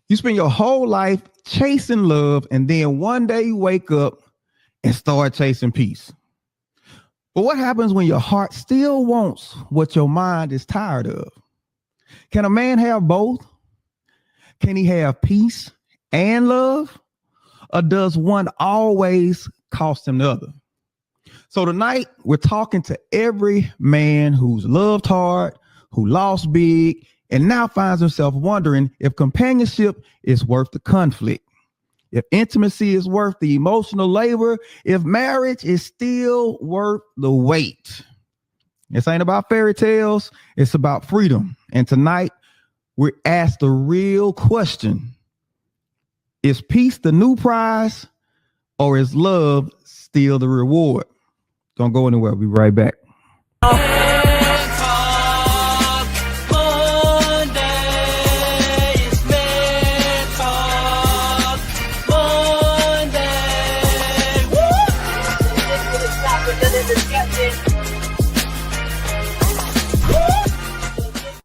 You spend your whole life chasing love, and then one day you wake up and start chasing peace. But what happens when your heart still wants what your mind is tired of? Can a man have both? Can he have peace and love? Or does one always cost him the other? So tonight, we're talking to every man who's loved hard, who lost big, and now finds himself wondering if companionship is worth the conflict, if intimacy is worth the emotional labor, if marriage is still worth the wait. This ain't about fairy tales. It's about freedom. And tonight, we're asked the real question. Is peace the new prize, or is love still the reward? Don't go anywhere. We'll be right back.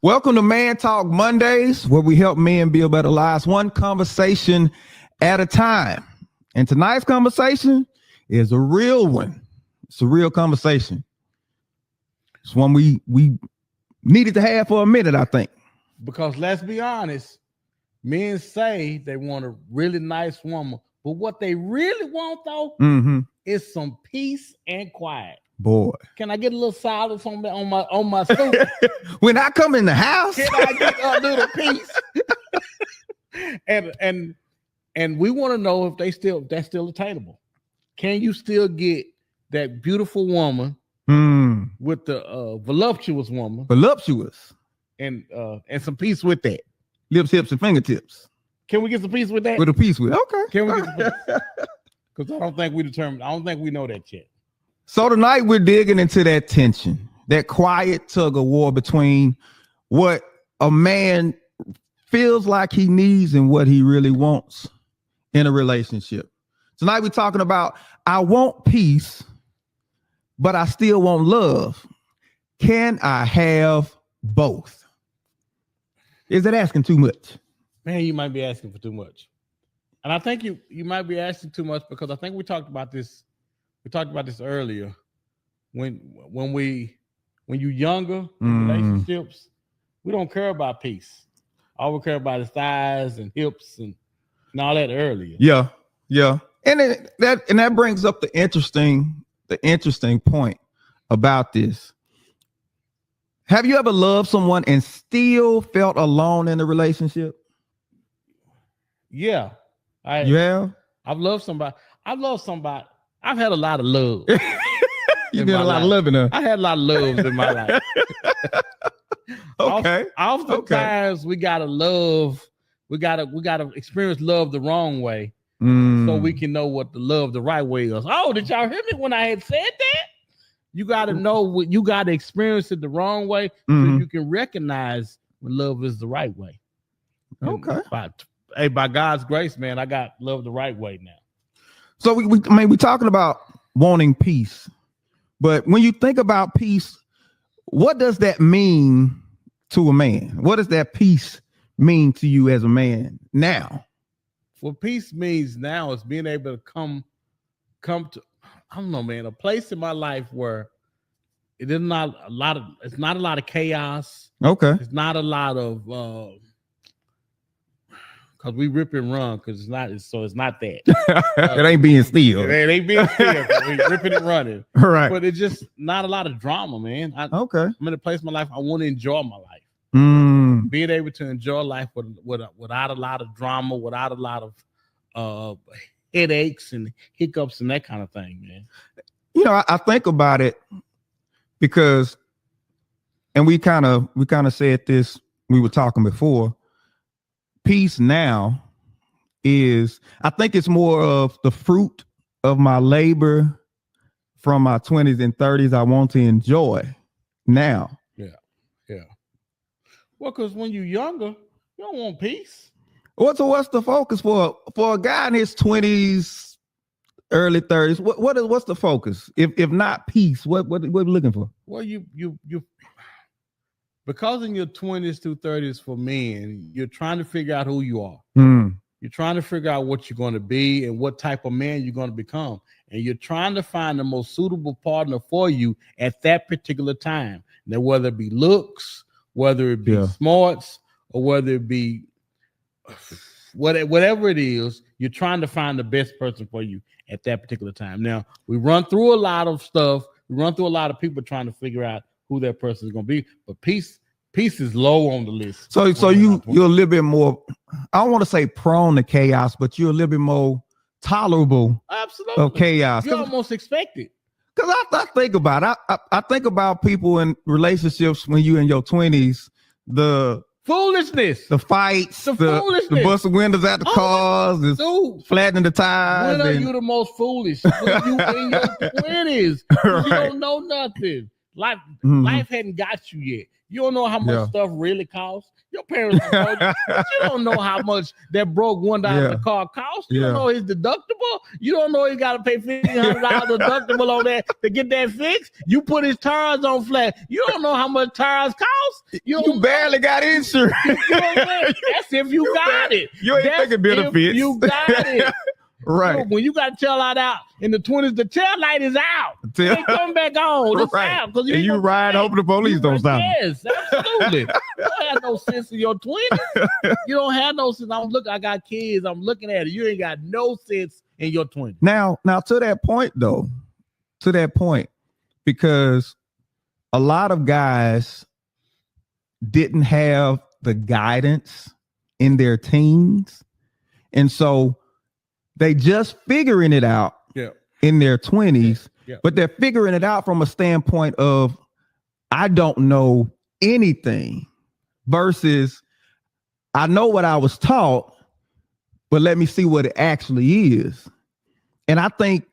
Welcome to Man Talk Mondays, where we help men build better lives, one conversation at a time. And tonight's conversation is a real one. It's a real conversation. It's one we needed to have for a minute, I think. Because let's be honest, men say they want a really nice woman, but what they really want though is some peace and quiet. Boy, can I get a little silence on my suit? When I come in the house, can I get a little peace? and we want to know if that's still attainable. Can you still get that beautiful woman with the voluptuous woman, and some peace with that? Lips, hips, and fingertips. Can we get some peace with that? With a peace with okay. Can we get because I don't think we know that yet. So tonight we're digging into that tension, that quiet tug of war between what a man feels like he needs and what he really wants in a relationship. Tonight we're talking about, I want peace, but I still want love. Can I have both? Is it asking too much? Man, you might be asking for too much. And I think you might be asking too much because I think we talked about this earlier. When you're younger in relationships, we don't care about peace. All we care about is thighs and hips and all that earlier. Yeah. And that brings up the interesting point about this. Have you ever loved someone and still felt alone in the relationship? Yeah. I've loved somebody. I've had a lot of love. You did a lot of loving her. I had a lot of love in my life. Okay. Oftentimes we gotta experience love the wrong way, so we can know what the love the right way is. Oh, did y'all hear me when I had said that? You gotta know what you gotta experience it the wrong way, so you can recognize when love is the right way. Okay. By God's grace, man, I got love the right way now. So we're talking about wanting peace, but when you think about peace, what does that mean to a man? What does that peace mean to you as a man now? What peace means now is being able to come to, I don't know, man, a place in my life where it's not a lot of chaos. Okay. It's not a lot of because we rip and run because it's not that. It ain't being still. It ain't being still. We ripping and running. Right. But it's just not a lot of drama, man. I'm in a place in my life I want to enjoy my life. Being able to enjoy life without a lot of drama, without a lot of headaches and hiccups and that kind of thing, man. You know, I think about it because, and we kind of said this, we were talking before. Peace now is, I think it's more of the fruit of my labor from my 20s and 30s. I want to enjoy now. Yeah. Well, because when you're younger, you don't want peace. What's the focus for a guy in his 20s, early 30s? What's the focus? If not peace, what are we looking for? Well, you because in your 20s to 30s for men, you're trying to figure out who you are. Mm. You're trying to figure out what you're going to be and what type of man you're going to become. And you're trying to find the most suitable partner for you at that particular time. Now, whether it be looks, whether it be smarts, or whether it be whatever it is, you're trying to find the best person for you at that particular time. Now, we run through a lot of stuff. We run through a lot of people trying to figure out who that person is going to be. But peace is low on the list. So you're a little bit more, I don't want to say prone to chaos, but you're a little bit more tolerable of chaos. You almost expect it. Because I think about it. I think about people in relationships when you're in your 20s, the foolishness, the fights, the busting windows out the cars, flattening the tires. When are you the most foolish? When you in your 20s. Right. You don't know nothing. Life hadn't got you yet. You don't know how much stuff really costs. Your parents told you, but you don't know how much that broke $1 in the car cost. You don't know his deductible. You don't know he got to pay $1,500 deductible on that to get that fixed. You put his tires on flat. You don't know how much tires cost. You barely got insurance. You know what I'm saying? That's if you got it. You ain't taking benefits. You got it. Right. So when you got to tail light out in the 20s, the tail light is out. They come back on. It's out. And you ride hoping the police don't stop. Yes, absolutely. You don't have no sense in your 20s. You don't have no sense. I got kids. I'm looking at it. You ain't got no sense in your 20s. Now to that point though, because a lot of guys didn't have the guidance in their teens. And so they just figuring it out in their 20s, but they're figuring it out from a standpoint of, I don't know anything versus I know what I was taught, but let me see what it actually is. And I think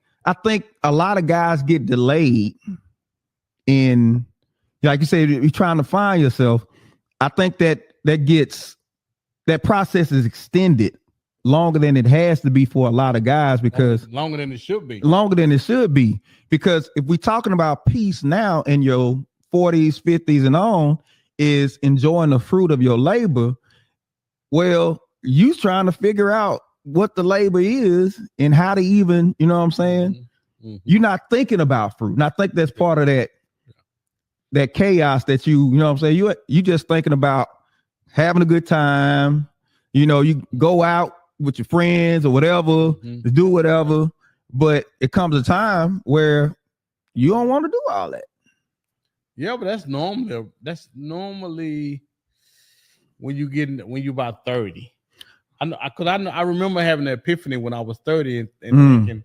a lot of guys get delayed in, like you said, you're trying to find yourself. I think that process is extended longer than it has to be for a lot of guys, because longer than it should be. Because if we're talking about peace now in your 40s, 50s and on, is enjoying the fruit of your labor. Well, you trying to figure out what the labor is and how to even, you know what I'm saying? Mm-hmm. You're not thinking about fruit. And I think that's part of that chaos that you know what I'm saying? You just thinking about having a good time. You know, you go out with your friends or whatever, to do whatever, but it comes a time where you don't want to do all that. Yeah, but that's normal. That's normally when you about 30. I remember having an epiphany when I was 30 and thinking,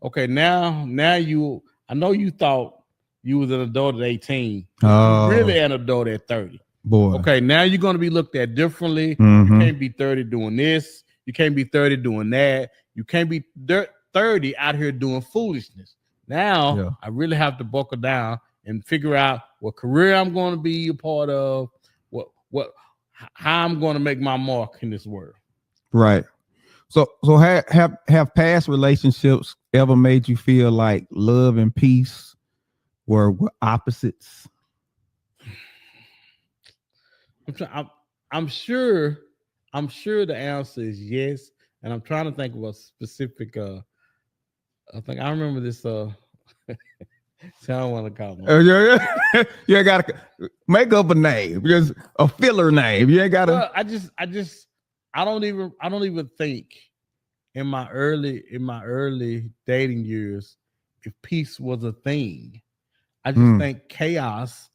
okay, now I know you thought you was an adult at 18. You're really an adult at 30. Boy. Okay, now you're going to be looked at differently. You can't be 30 doing this. You can't be 30 doing that. You can't be 30 out here doing foolishness. Now, I really have to buckle down and figure out what career I'm going to be a part of, how I'm going to make my mark in this world. Right. So have past relationships ever made you feel like love and peace were opposites? I'm sure the answer is yes, and I'm trying to think of a specific. I think I remember this. So I don't want to call him. You ain't gotta make up a name, just a filler name. You ain't gotta. I don't even think in my early dating years if peace was a thing. I just think chaos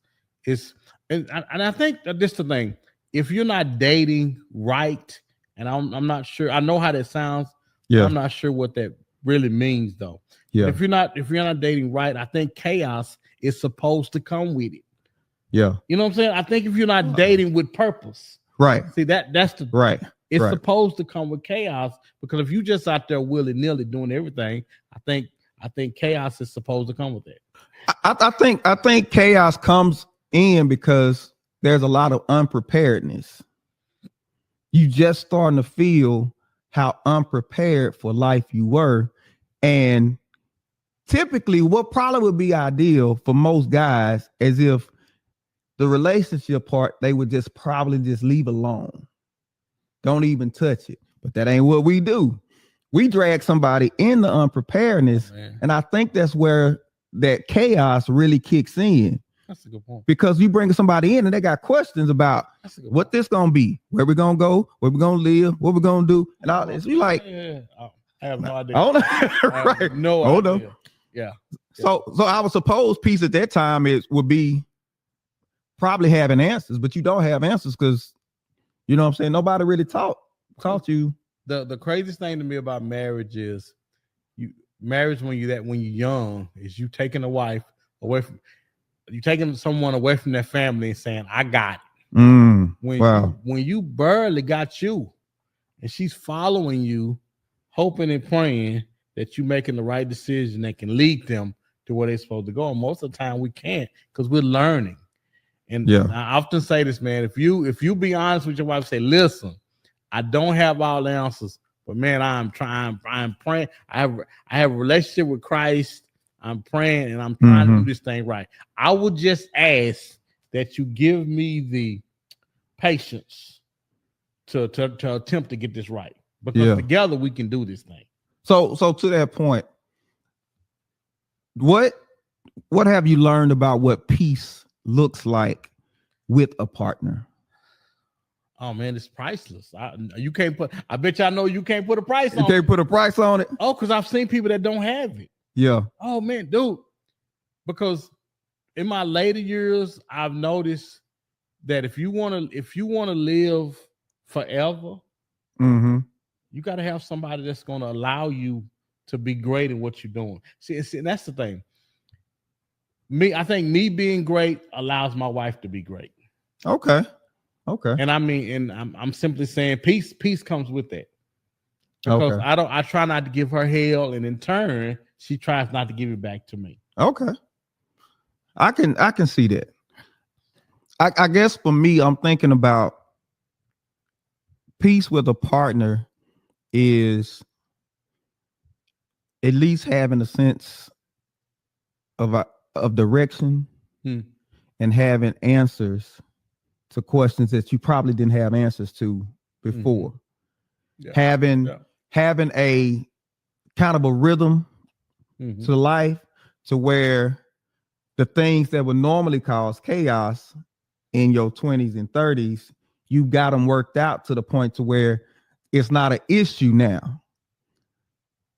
is, and I think that this is the thing. If you're not dating right, and I'm not sure, I know how that sounds. Yeah. I'm not sure what that really means though. Yeah. If you're not dating right, I think chaos is supposed to come with it. Yeah. You know what I'm saying? I think if you're not dating with purpose, right? See that's the right. It's supposed to come with chaos, because if you just out there willy-nilly doing everything, I think chaos is supposed to come with it. I think chaos comes in because there's a lot of unpreparedness. You just starting to feel how unprepared for life you were. And typically what probably would be ideal for most guys is if the relationship part, they would just probably just leave alone. Don't even touch it. But that ain't what we do. We drag somebody into unpreparedness. And I think that's where that chaos really kicks in. That's a good point. Because you bring somebody in and they got questions about what this gonna be, where we gonna go, where we gonna live, what we gonna do, and all this. You like, I have no idea. I don't know. Right. No Hold idea. on. Yeah. So I would suppose peace at that time would be probably having answers, but you don't have answers because you know what I'm saying, nobody really taught you. The craziest thing to me about marriage is marriage when you're young is you taking a wife away from you taking someone away from their family and saying, I got it. When you barely got you and she's following you, hoping and praying that you're making the right decision that can lead them to where they're supposed to go. And most of the time we can't because we're learning. And I often say this, man, if you be honest with your wife, say, listen, I don't have all the answers, but man, I'm praying. I have a relationship with Christ. I'm praying and I'm trying to do this thing right. I would just ask that you give me the patience to attempt to get this right. Because together we can do this thing. So to that point, what have you learned about what peace looks like with a partner? Oh man, it's priceless. You can't put. I bet y'all know you can't put a price on it. You can't put a price on it. Oh, because I've seen people that don't have it. Yeah. Oh man, dude. Because in my later years, I've noticed that if you want to live forever, you got to have somebody that's going to allow you to be great in what you're doing. See, that's the thing. I think me being great allows my wife to be great. Okay. And I mean, and I'm simply saying peace comes with that. Because I try not to give her hell, and in turn, she tries not to give it back to me. Okay. I can see that. I guess for me, I'm thinking about peace with a partner is at least having a sense of direction and having answers to questions that you probably didn't have answers to before. Having a kind of a rhythm to life, to where the things that would normally cause chaos in your 20s and 30s, you got them worked out to the point to where it's not an issue now.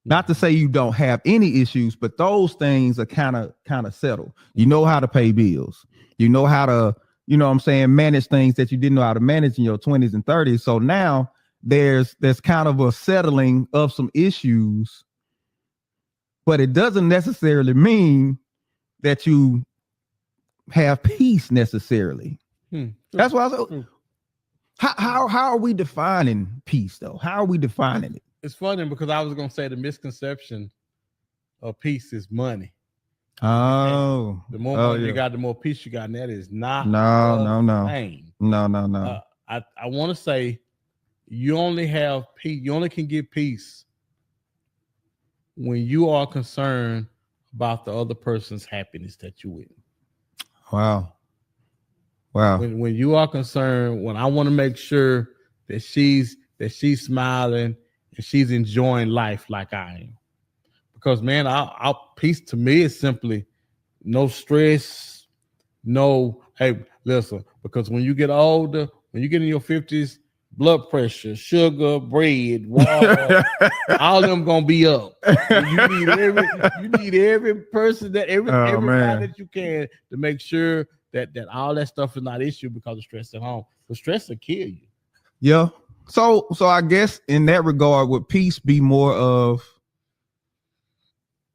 Not to say you don't have any issues, but those things are kind of settled. You know how to pay bills. You know how to, you know what I'm saying, manage things that you didn't know how to manage in your 20s and 30s. So now there's kind of a settling of some issues, but it doesn't necessarily mean that you have peace necessarily. That's why I said, how are we defining peace though? How are we defining it? It's funny because I was going to say the misconception of peace is money. Oh, the more money you got, the more peace you got. And that is not no. I want to say you only have peace. You only can get peace when you are concerned about the other person's happiness that you with. Wow. When you are concerned, when I want to make sure that she's smiling and she's enjoying life like I am. Because man, our peace to me is simply no stress, no, hey, listen, because when you get older, when you get in your 50s, blood pressure, sugar, bread, water, all of them gonna be up. You need every person everybody that you can to make sure that all that stuff is not an issue because of stress at home. But stress will kill you. Yeah. So I guess in that regard, would peace be more of,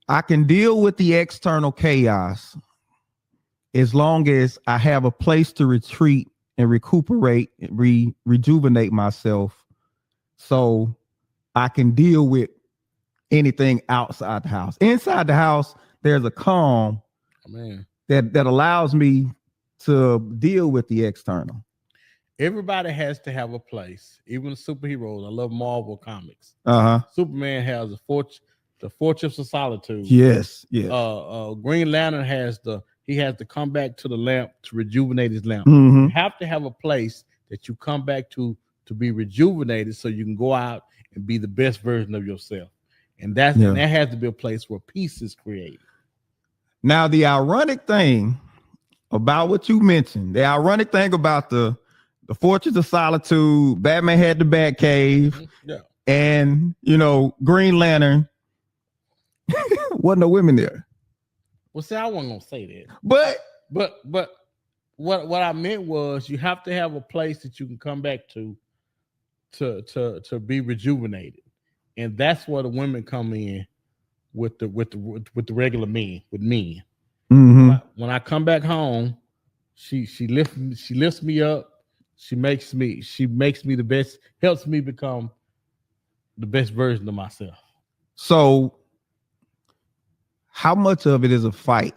I can deal with the external chaos as long as I have a place to retreat and recuperate, rejuvenate myself, so I can deal with anything outside the house. Inside the house, there's a calm that allows me to deal with the external. Everybody has to have a place, even the superheroes. I love Marvel comics. Superman has the Fortress of Solitude. Yes. Green Lantern has he has to come back to the lamp to rejuvenate his lamp. Mhm. You have to have a place that you come back to be rejuvenated, so you can go out and be the best version of yourself. And that has to be a place where peace is created. Now, the ironic thing about what you mentioned, the ironic thing about the Fortress of Solitude, Batman had the Batcave, and Green Lantern, wasn't no women there. Well, see, I wasn't gonna say that, but what I meant was you have to have a place that you can come back to be rejuvenated, and that's where the women come in with the regular men, with men. Mm-hmm. When I come back home, she lifts me up. She makes me the best, helps me become the best version of myself. So how much of it is a fight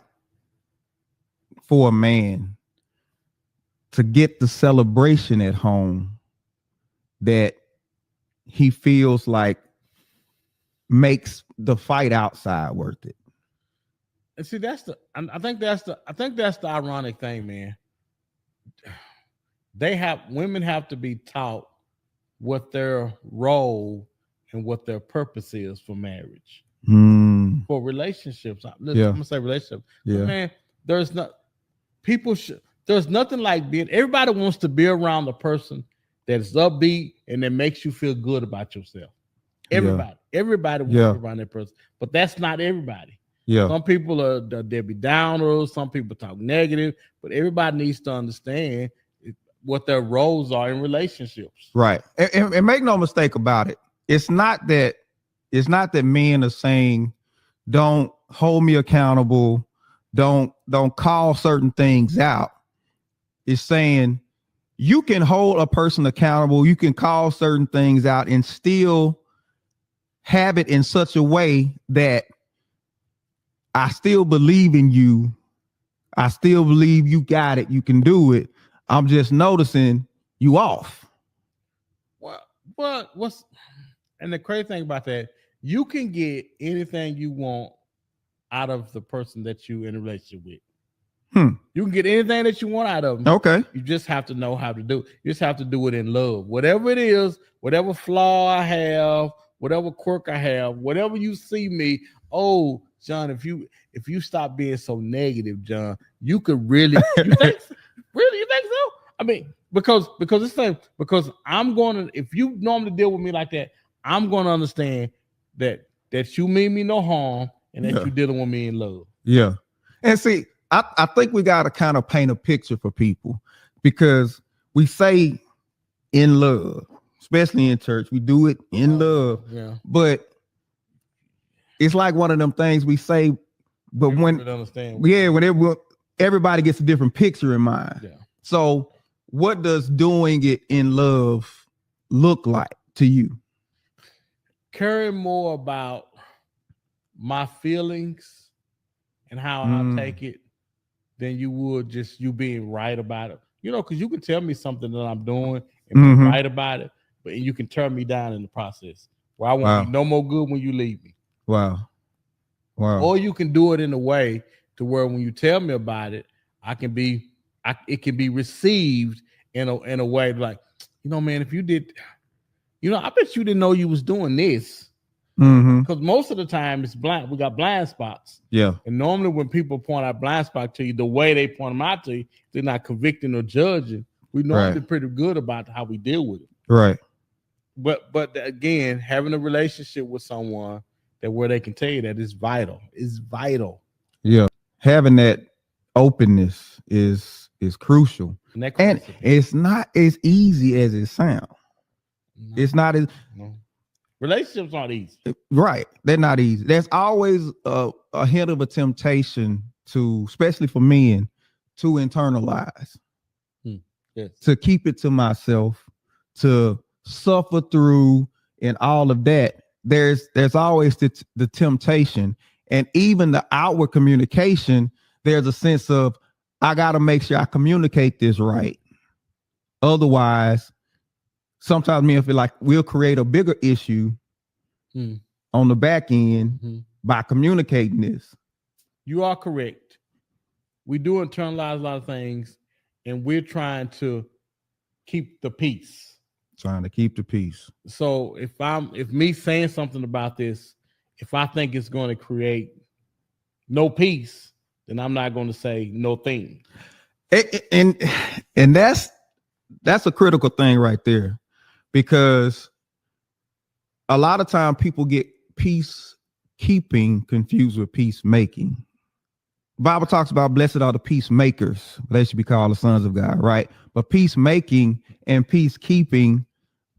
for a man to get the celebration at home that he feels like makes the fight outside worth it? And see, I think that's the ironic thing, man. Women have to be taught what their role and what their purpose is for marriage, for relationships. I'm gonna say relationships. Yeah. But man, there's nothing like everybody wants to be around a person that is upbeat and that makes you feel good about yourself. Everybody wants to be around that person, but that's not everybody. Yeah. Some people are Debbie Downers, some people talk negative, but everybody needs to understand what their roles are in relationships. Right. And make no mistake about it. It's not that men are saying, don't hold me accountable, don't call certain things out. It's saying you can hold a person accountable, you can call certain things out and still have it in such a way that I still believe in you. I still believe you got it. You can do it. I'm just noticing you off. Well, and the crazy thing about that, you can get anything you want out of the person that you in a relationship with. You can get anything that you want out of them. Okay. You just have to know how to do it. You just have to do it in love. Whatever it is, whatever flaw I have, whatever quirk I have, whatever you see me, oh, John, if you stop being so negative, John, you could really you think so? I mean, because it's thing, because I'm going to, if you normally deal with me like that, I'm going to understand that you mean me no harm and that you're dealing with me in love. Yeah. And see, I think we got to kind of paint a picture for people, because we say in love, especially in church, we do it in love. Yeah. But it's like one of them things we say, but when everybody gets a different picture in mind. Yeah. So what does doing it in love look like to you? Caring more about my feelings and how I take it than you would just you being right about it. Because you can tell me something that I'm doing and be right about it, but you can turn me down in the process. Where I won't be no more good when you leave me. Wow. Or you can do it in a way to where when you tell me about it, it can be received in a way like, man, if you did, I bet you didn't know you was doing this. Because most of the time it's blind. We got blind spots. Yeah. And normally when people point out blind spot to you, the way they point them out to you, they're not convicting or judging. We normally pretty good about how we deal with it. Right. But again, having a relationship with someone that where they can tell you that is vital. It's vital. Yeah. Having that openness is crucial. And it's not as easy as it sounds. No. It's not as relationships aren't easy. Right. They're not easy. There's always a hint of a temptation to, especially for men, to internalize. Yes. To keep it to myself, to suffer through and all of that. There's always the temptation, and even the outward communication, there's a sense of, I got to make sure I communicate this right. Otherwise, sometimes men feel like we'll create a bigger issue on the back end by communicating this. You are correct. we do internalize a lot of things, and we're trying to keep the peace. Trying to keep the peace. So if me saying something about this, if I think it's going to create no peace, then I'm not going to say no thing. And that's a critical thing right there, because a lot of time people get peace keeping confused with peacemaking. Bible talks about blessed are the peacemakers. They should be called the sons of God, right? But peacemaking and peacekeeping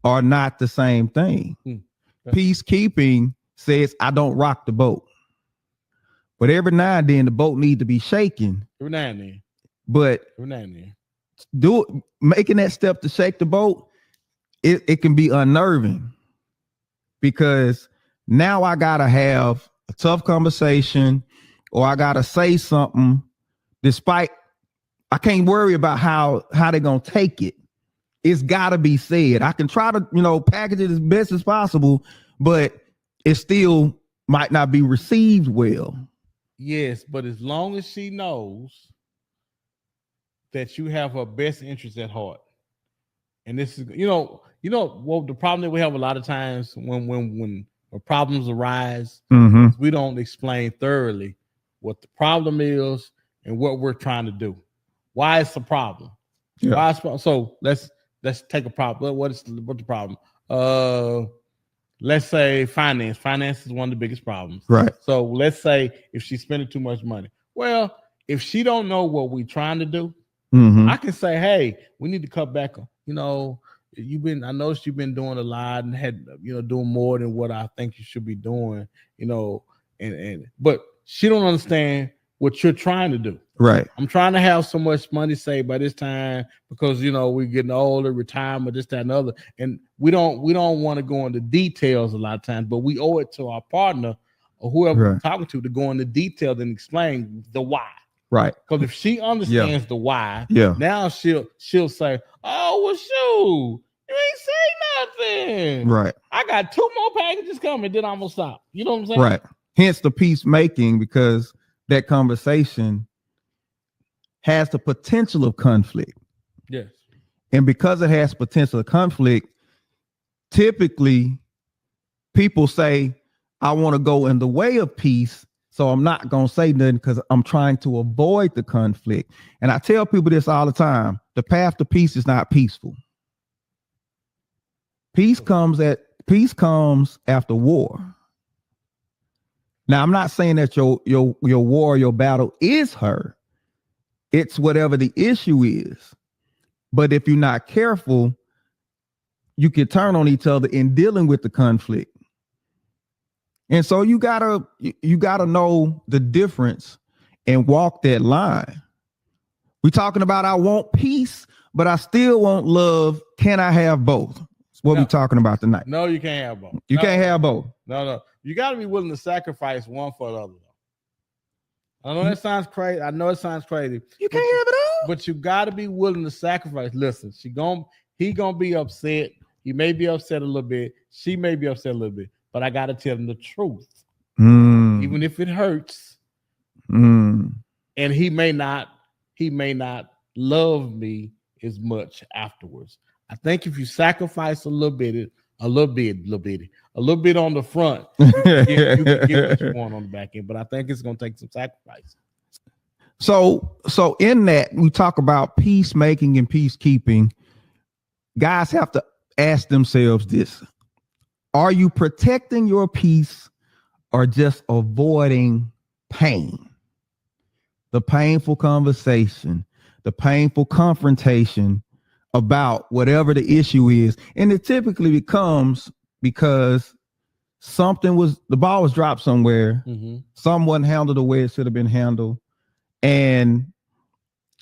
are not the same thing. Peacekeeping says I don't rock the boat. But every now and then the boat needs to be shaken. Every now and then. But every now and then. Making that step to shake the boat, it can be unnerving, because now I gotta have a tough conversation, or I gotta say something, despite I can't worry about how they're gonna take it. It's gotta be said. I can try to, package it as best as possible, but it still might not be received well. Yes, but as long as she knows that you have her best interest at heart, and this is, well, the problem that we have a lot of times when problems arise, we don't explain thoroughly what the problem is and what we're trying to do. Why it's a problem? Yeah. So let's take a problem. What's the problem? Let's say finance. Finance is one of the biggest problems. Right. So let's say if she's spending too much money. Well, if she don't know what we're trying to do, I can say, hey, we need to cut back on, I noticed you've been doing a lot and had, doing more than what I think you should be doing, but she don't understand what you're trying to do. Right. I'm trying to have so much money saved by this time because, we're getting older, retirement, this, that, and other. And we don't want to go into details a lot of times, but we owe it to our partner or whoever we're talking to go into details and explain the why. Right. Because if she understands the why, now she'll say, oh, well, shoot, you ain't say nothing. Right. I got 2 more packages coming, then I'm going to stop. You know what I'm saying? Right. Hence the peacemaking, because that conversation has the potential of conflict. Yes. And because it has potential of conflict, typically people say, I want to go in the way of peace, so I'm not going to say nothing because I'm trying to avoid the conflict. And I tell people this all the time. The path to peace is not peaceful. Peace comes after war. Now, I'm not saying that your war, your battle is her. It's whatever the issue is. But if you're not careful, you can turn on each other in dealing with the conflict. And so you gotta know the difference and walk that line. We're talking about I want peace, but I still want love. Can I have both? That's what we're talking about tonight. No, you can't have both. You can't have both. No. You got to be willing to sacrifice one for the other. I know that sounds crazy. You can't have it all. But you got to be willing to sacrifice. Listen, he gonna be upset. He may be upset a little bit. She may be upset a little bit. But I got to tell him the truth, even if it hurts. And he may not love me as much afterwards. I think if you sacrifice a little bit on the front, you can get what you want on the back end. But I think it's going to take some sacrifice. So in that, we talk about peacemaking and peacekeeping. Guys have to ask themselves this. Are you protecting your peace or just avoiding pain? The painful conversation, the painful confrontation about whatever the issue is. And it typically becomes because the ball was dropped somewhere. Someone handled the way it should have been handled. And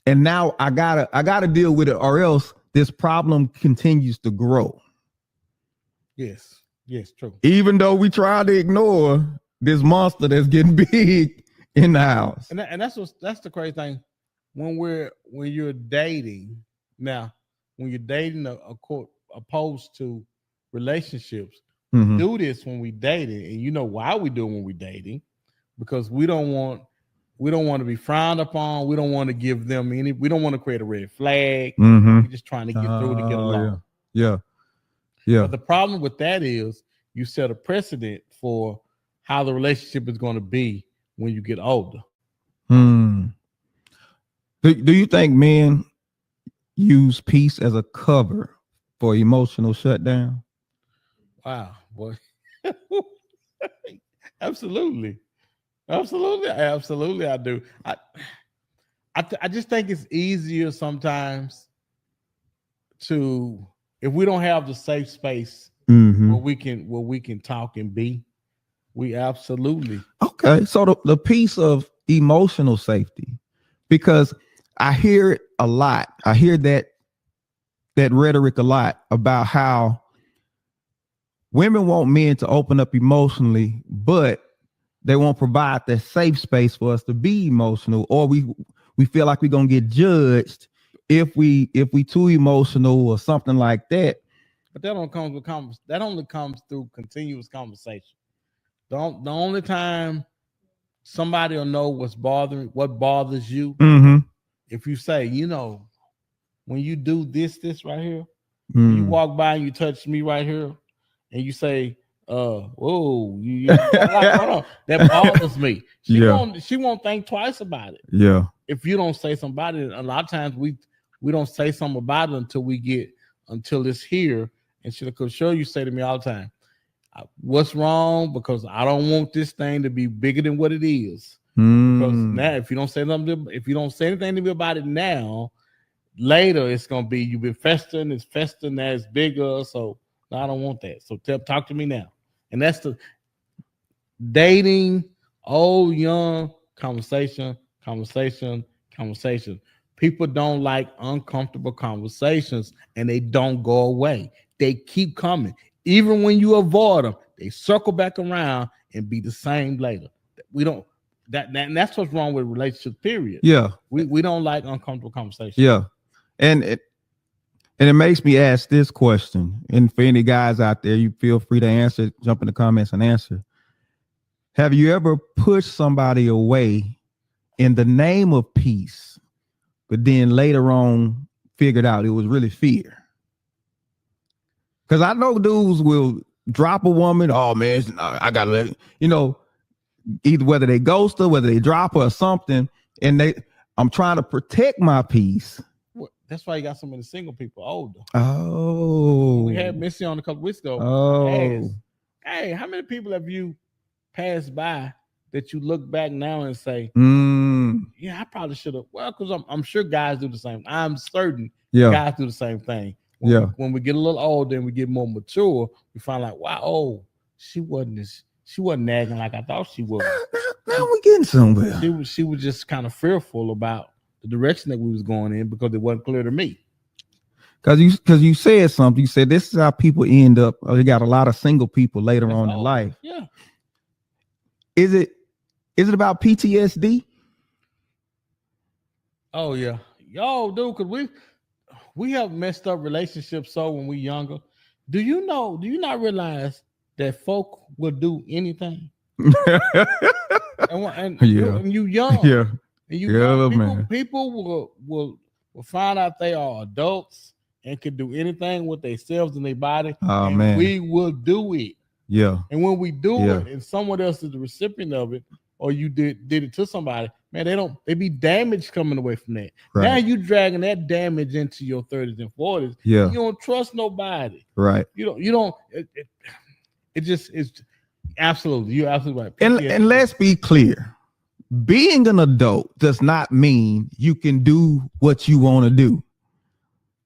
now I gotta deal with it, or else this problem continues to grow. Yes, true. Even though we try to ignore this monster that's getting big in the house. And that's the crazy thing. When you're dating, now when you're dating opposed to relationships, do this when we dating, and you know why we do it when we dating, because we don't want we don't want to be frowned upon. We don't want to give them any. We don't want to create a red flag. Mm-hmm. We're just trying to get through to get along. Yeah. Yeah. But the problem with that is you set a precedent for how the relationship is going to be when you get older. Do you think men use peace as a cover for emotional shutdown? Wow, boy. Absolutely. I do. I just think it's easier sometimes to, if we don't have the safe space where we can talk and be, we absolutely. Okay, so the piece of emotional safety, because I hear it a lot. I hear that rhetoric a lot about how women want men to open up emotionally, but they won't provide that safe space for us to be emotional, or we feel like we're gonna get judged if we too emotional or something like that. But that don't come with that only comes through continuous conversation. The only time somebody will know what bothers you, if you say, when you do this right here, you walk by and you touch me right here, and you say, whoa, that bothers me. She won't think twice about it. Yeah. If you don't say something about it, a lot of times we don't say something about it until it's here. And she'll sure you say to me all the time, what's wrong? Because I don't want this thing to be bigger than what it is. Because now, if you don't say anything to me about it now, later it's gonna be you've been festering, it's festering, now it's bigger. So no, I don't want that. So talk to me now. And that's the dating, old, young, conversation. People don't like uncomfortable conversations, and they don't go away. They keep coming. Even when you avoid them, they circle back around and be the same later. We don't and that's what's wrong with relationships, period. Yeah. We don't like uncomfortable conversations. Yeah. And it makes me ask this question. And for any guys out there, you feel free to answer, jump in the comments and answer. Have you ever pushed somebody away in the name of peace, but then later on figured out it was really fear? Because I know dudes will drop a woman. Oh man, I gotta let either whether they ghost her, whether they drop her or something, and I'm trying to protect my peace. That's why you got so many single people older. Oh, we had Missy on a couple weeks ago. Oh, hey, how many people have you passed by that you look back now and say, yeah, I probably should have? Well, because I'm sure guys do the same. I'm certain guys do the same thing. When we get a little older and we get more mature, we find like, wow, she wasn't nagging like I thought she was. Now we're getting somewhere. She was just kind of fearful about the direction that we was going in because it wasn't clear to me. Because you said something. You said this is how people end up. They got a lot of single people later on in life. Yeah. Is it about PTSD? Oh yeah, dude. Because we have messed up relationships. So when we younger, do you not realize that folk will do anything? and you young. Yeah. People will find out they are adults and can do anything with themselves and their body. Man. We will do it. Yeah. And when we do it and someone else is the recipient of it, or you did it to somebody, man, they be damaged coming away from that. Right. Now you dragging that damage into your 30s and 40s. Yeah. You don't trust nobody. Right. You don't it's absolutely, you're absolutely right. And let's be clear. Being an adult does not mean you can do what you want to do.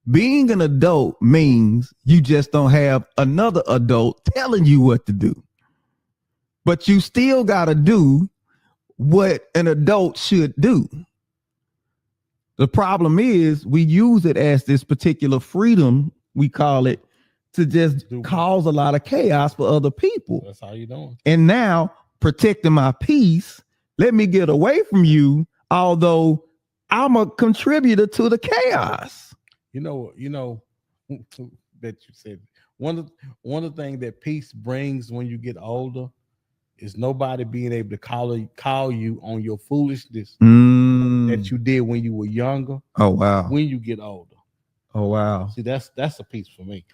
Being an adult means you just don't have another adult telling you what to do. But you still got to do what an adult should do. The problem is we use it as this particular freedom, we call it, to just cause a lot of chaos for other people. That's how you doing. And now protecting my peace, let me get away from you, although I'm a contributor to the chaos. You know that you said one of the things that peace brings when you get older is nobody being able to call you on your foolishness that you did when you were younger. Oh wow. When you get older. Oh wow. See, that's a piece for me.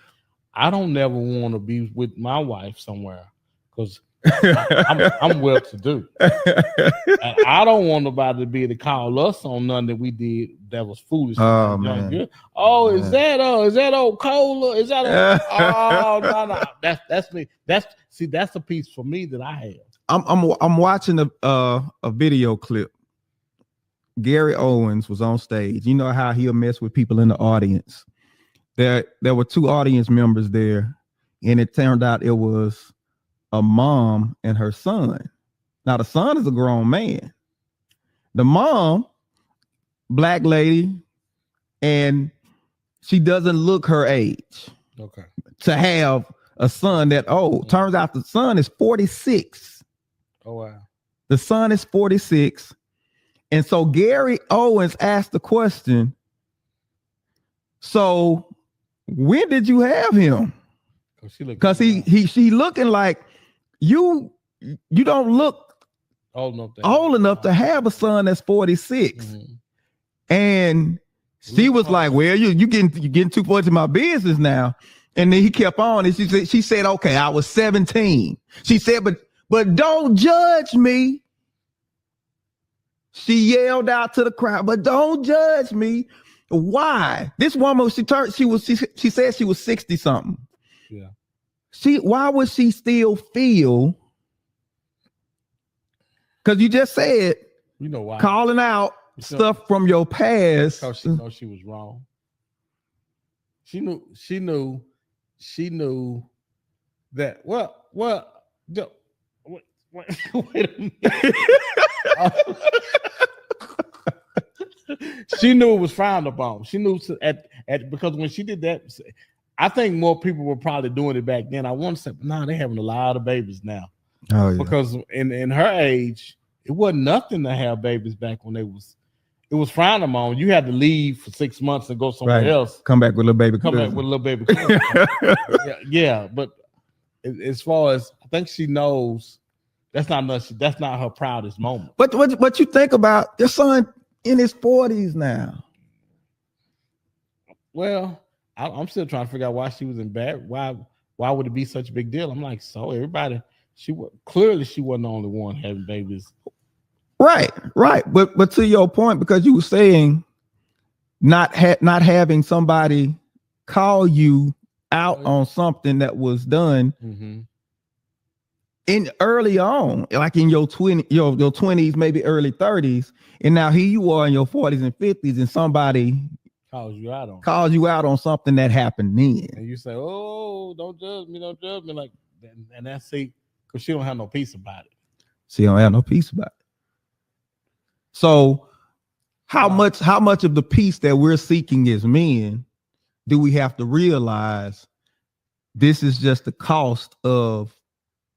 I don't never want to be with my wife somewhere because I'm well to do. And I don't want nobody to be able to call us on nothing that we did that was foolish. Oh man. Oh, is that old cola? Is that oh no. That's me. That's a piece for me that I have. I'm watching a video clip. Gary Owens was on stage. You know how he'll mess with people in the audience. There were two audience members there, and it turned out it was a mom and her son. Now the son is a grown man. The mom, black lady, and she doesn't look her age. Okay. To have a son that old. Turns out the son is 46. Oh wow. The son is 46. And so Gary Owens asked the question, so when did you have him? Because she looking like you don't look old enough to have a son that's 46. Mm-hmm. And she was like, well, you getting too far into my business now. And then he kept on, and she said, okay, I was 17. She said, but don't judge me. She yelled out to the crowd, but don't judge me. Why? This woman, she said she was 60 something. Yeah. Why would she still feel? Because you just said, you know why, calling out stuff from your past. Because she knows she was wrong. She knew that. Well, wait a minute. She knew it was frowned upon. She knew because when she did that, I think more people were probably doing it back then. I want to say, no, they're having a lot of babies now. Oh yeah. Because in her age, it wasn't nothing to have babies back when it was frowned upon. You had to leave for 6 months and go somewhere else. Come back with a little baby. Yeah, but as far as I think she knows, that's not her proudest moment. But what you think about your son in his 40s now? Well, I'm still trying to figure out why she was in bad. Why would it be such a big deal? I'm like, so everybody, clearly she wasn't the only one having babies. Right. But to your point, because you were saying not having somebody call you out on something that was done in early on, like in your 20s, maybe early 30s, and now here you are in your 40s and 50s, and somebody calls you out on something that happened then, and you say, "Oh, don't judge me, like," and that's because she don't have no peace about it. So, how much of the peace that we're seeking as men do we have to realize? This is just the cost of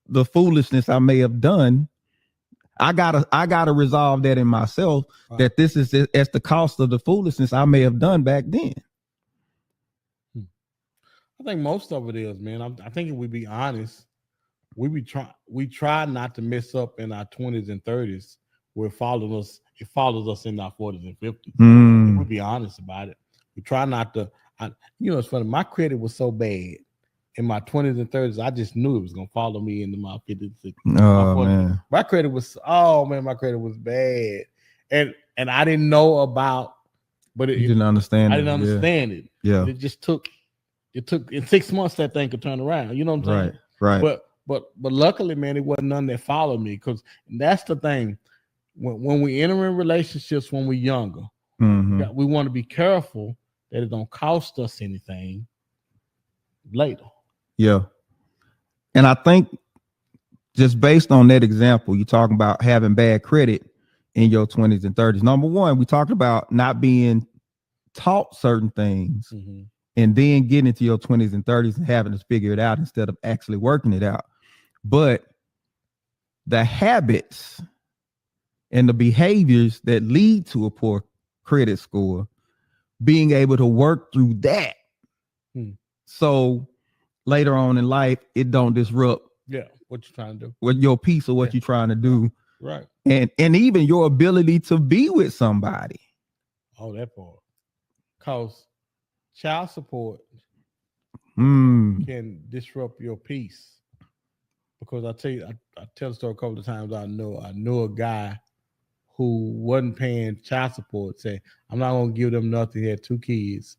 the foolishness I may have done. I gotta resolve that in myself, that this is as the cost of the foolishness I may have done back then. I think most of it is, man. I think if we be honest, we try not to mess up in our 20s and 30s where it follows us in our 40s and 50s. If we be honest about it. We try not to. It's funny. My credit was so bad in my 20s and 30s, I just knew it was gonna follow me into my 50s and 60s. Oh man, my credit was bad, and I didn't know about, but you didn't understand. I didn't understand it. Yeah, it took in 6 months that thing could turn around. You know what I'm saying? Right. But luckily, man, it wasn't none that followed me, because that's the thing. When we enter in relationships when we're younger, we want to be careful that it don't cost us anything later. Yeah. And I think just based on that example, you're talking about having bad credit in your 20s and 30s. Number one, we talked about not being taught certain things and then getting into your 20s and 30s and having to figure it out instead of actually working it out. But the habits and the behaviors that lead to a poor credit score, being able to work through that. So later on in life, it don't disrupt Yeah, what you trying to do? With your piece of what you're trying to do, Right. and even your ability to be with somebody. Oh, that part. Cause child support can disrupt your peace. Because I tell you, I tell the story a couple of times. I know a guy who wasn't paying child support. Said, "I'm not gonna give them nothing." He had 2 kids,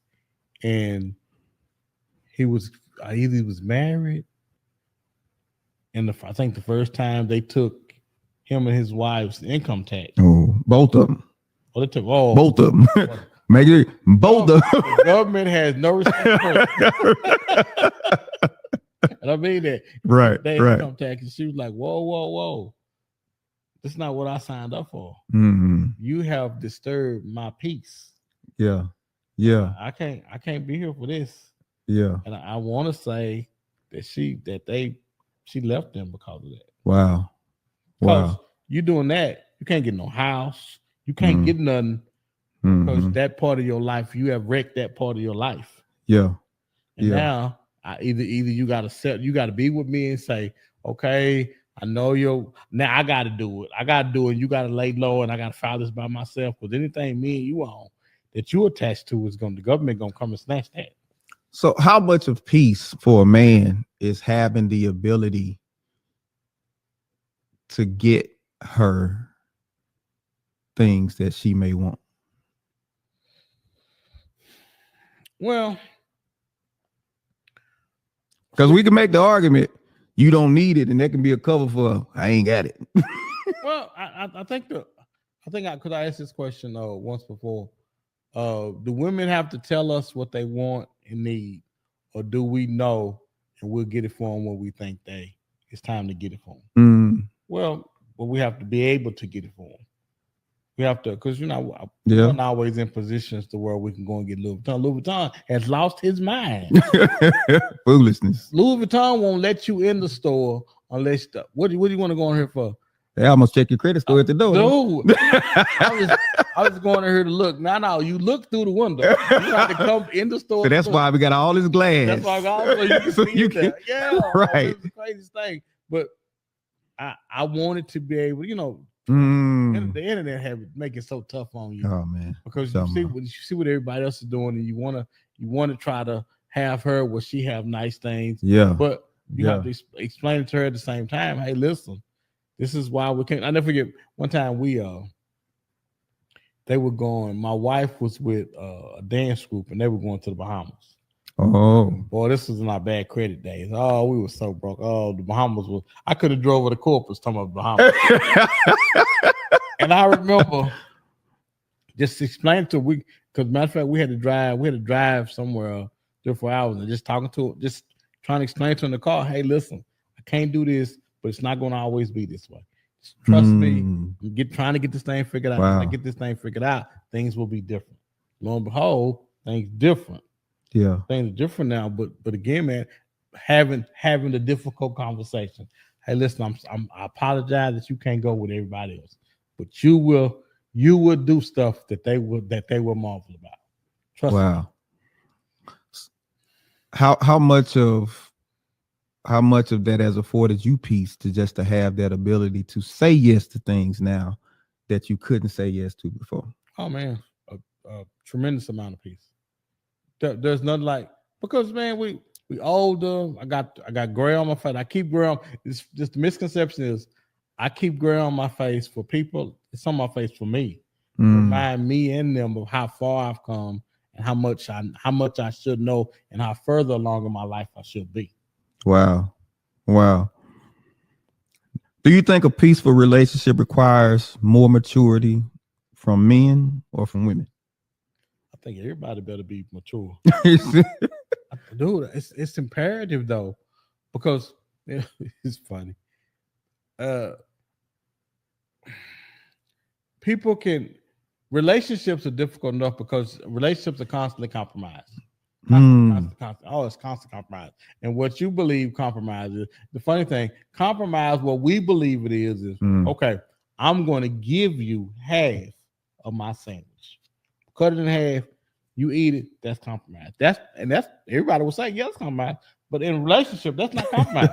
and he was either he was married, and I think the first time they took him and his wife's income tax. Oh, both of them. Oh, they took both of them. Maybe both of them. The government has no respect for and I mean that. Right. They Right. income tax, and she was like, "Whoa, whoa, whoa! That's not what I signed up for. You have disturbed my peace. Yeah. Yeah. I can't be here for this." Yeah. And I want to say that she left them because of that. Wow. Wow. You doing that, you can't get no house. You can't get nothing because that part of your life, you have wrecked that part of your life. Yeah. And now either you gotta be with me and say, okay, I know now I gotta do it. I gotta do it. You gotta lay low and I gotta file this by myself. Because anything me and you on that you attached to the government gonna come and snatch that. So how much of peace for a man is having the ability to get her things that she may want? Well, because we can make the argument you don't need it, and that can be a cover for I ain't got it. Well, I think because I asked this question once before. Do women have to tell us what they want and need, or do we know and we'll get it for them when we think it's time to get it for them? Well, we have to be able to get it for them. We have to, because we're not always in positions to where we can go and get Louis Vuitton. Louis Vuitton has lost his mind. Foolishness. Louis Vuitton won't let you in the store unless what do you want to go in here for? They almost check your credit score at the door. Dude, I was going in here to look. No, you look through the window. You have to come in the store. So that's why we got all this glass. That's why I got so you can see you can, yeah, right. It's the craziest thing. But I wanted to be able, the internet make it so tough on you. Oh man, because you see what everybody else is doing, and you want to try to have her where she have nice things. Yeah, but you have to explain it to her at the same time. Hey, listen, this is why we can't. I never forget one time they were going. My wife was with a dance group, and they were going to the Bahamas. Oh boy, this was in our bad credit days. Oh, we were so broke. Oh, the Bahamas was. I could have drove over the Corpus talking about the Bahamas. And I remember just explaining to her, because matter of fact, we had to drive somewhere 3 or 4 hours, and just talking to her, just trying to explain to her in the car. Hey, listen, I can't do this, but it's not going to always be this way. Just trust me. I'm trying to get this thing figured out. Wow. When I get this thing figured out, things will be different. Lo and behold, things different. Yeah, things are different now. But again, man, having the difficult conversation. Hey, listen, I apologize that you can't go with everybody else, but you will do stuff that they will marvel about. Trust me. How much of that has afforded you peace to have that ability to say yes to things now that you couldn't say yes to before? Oh man, a tremendous amount of peace. There's nothing like, because man, we older. I got gray on my face. I keep gray on. It's just the misconception is I keep gray on my face for people. It's on my face for me. Remind me and them of how far I've come and how much I should know and how further along in my life I should be. Wow. Do you think a peaceful relationship requires more maturity from men or from women? I think everybody better be mature. Dude, it's imperative though, because it's funny. Relationships are difficult enough because relationships are constantly compromised. It's constant compromise. And what you believe compromise is, the funny thing, compromise, what we believe it is okay, I'm going to give you half of my sandwich. Cut it in half, you eat it, that's compromise. That's everybody will say, yeah, it's compromise. But in a relationship, that's not compromise.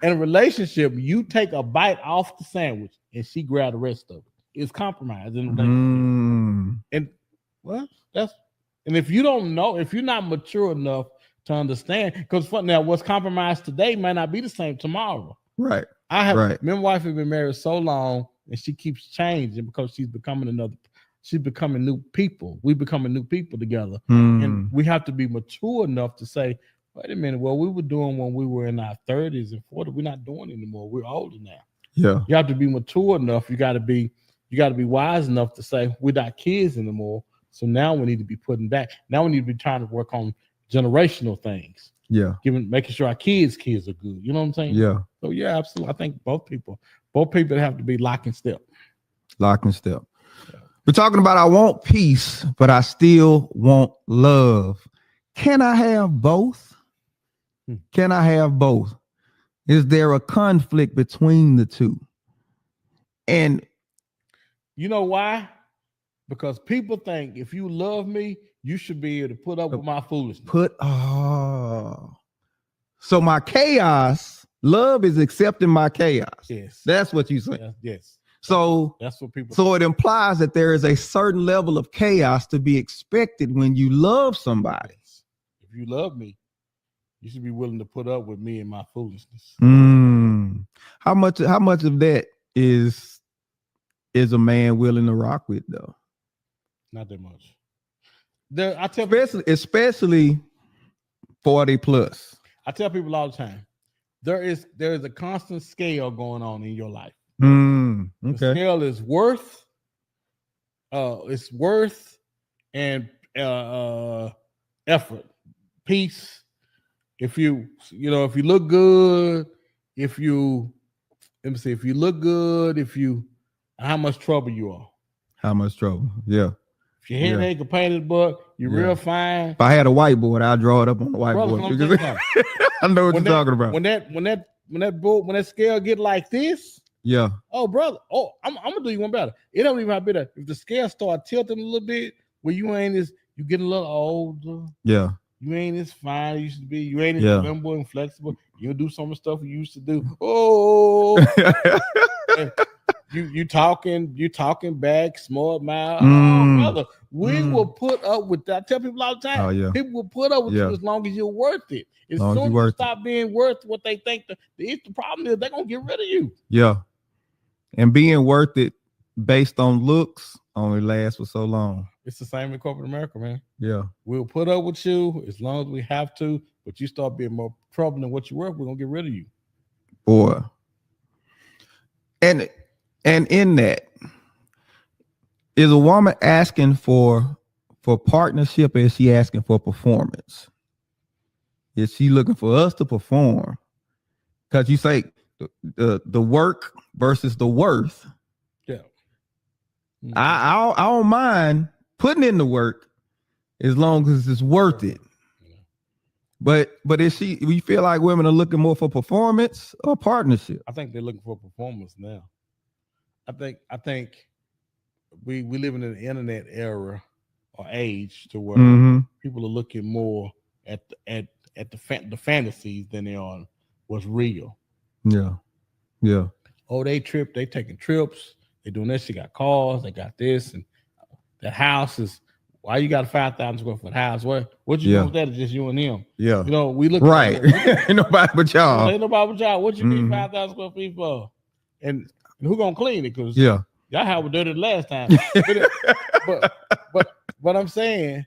In a relationship, you take a bite off the sandwich and she grab the rest of it. It's compromise in a relationship. And well, and if you don't know, if you're not mature enough to understand, because now what's compromised today might not be the same tomorrow. Right. My wife has been married so long and she keeps changing because she's becoming new people. We're becoming new people together. And we have to be mature enough to say, wait a minute, what we were doing when we were in our 30s and 40s, we're not doing anymore. We're older now. Yeah. You have to be mature enough. You got to be wise enough to say, we're not kids anymore. So now we need to be putting back. Now we need to be trying to work on generational things. Yeah. Making sure our kids are good. You know what I'm saying? Yeah. So yeah, absolutely. I think both people have to be lock and step. Lock and step. Yeah. We're talking about I want peace, but I still want love. Can I have both? Can I have both? Is there a conflict between the two? And you know why? Because people think if you love me, you should be able to put up with my foolishness. So my chaos, love is accepting my chaos. Yes. That's what you say. Yes. So that's what people. So it implies that there is a certain level of chaos to be expected when you love somebody. If you love me, you should be willing to put up with me and my foolishness. How much of that is a man willing to rock with, though? Not that much. I tell especially 40 plus. I tell people all the time, there is a constant scale going on in your life. Okay. The scale is worth, and effort, peace. If you look good, if you look good, how much trouble you are. How much trouble? Yeah. If your head ain't a painted book, you're real fine. If I had a whiteboard, I'd draw it up on the whiteboard. I know what you're talking about. When that scale get like this, yeah. Oh, brother. Oh, I'm gonna do you one better. It don't even have better. If the scale start tilting a little bit, where you getting a little older. Yeah. You ain't as fine as you used to be. You ain't as nimble and flexible. You do some of the stuff you used to do. Oh, you talking back, smart mouth. Oh, brother, we will put up with that. I tell people all the time. Oh, yeah. People will put up with you as long as you're worth it. As soon as you stop being worth what they think, the problem is they're gonna get rid of you. Yeah, and being worth it based on looks only lasts for so long. It's the same in corporate America, man. Yeah. We'll put up with you as long as we have to, but you start being more trouble than what you're worth, we're gonna get rid of you. Boy. And in that, is a woman asking for partnership, or is she asking for performance? Is she looking for us to perform? Because you say the work versus the worth. Yeah. Mm-hmm. I don't mind putting in the work as long as it's worth it. Yeah. But we feel like women are looking more for performance or partnership? I think they're looking for performance now. I think we live in an internet era or age to where people are looking more at the fantasies than they are what's real. Yeah. Yeah. Oh, they taking trips, they doing this, she got cars, they got this, and the house is why you got a 5,000 square foot house? What you do with that? Is just you and him. Yeah. You know, we look right. Ain't nobody but y'all. Ain't nobody but y'all. What you need 5,000 square feet for? And who gonna clean it? Because y'all had it dirty the last time. but I'm saying,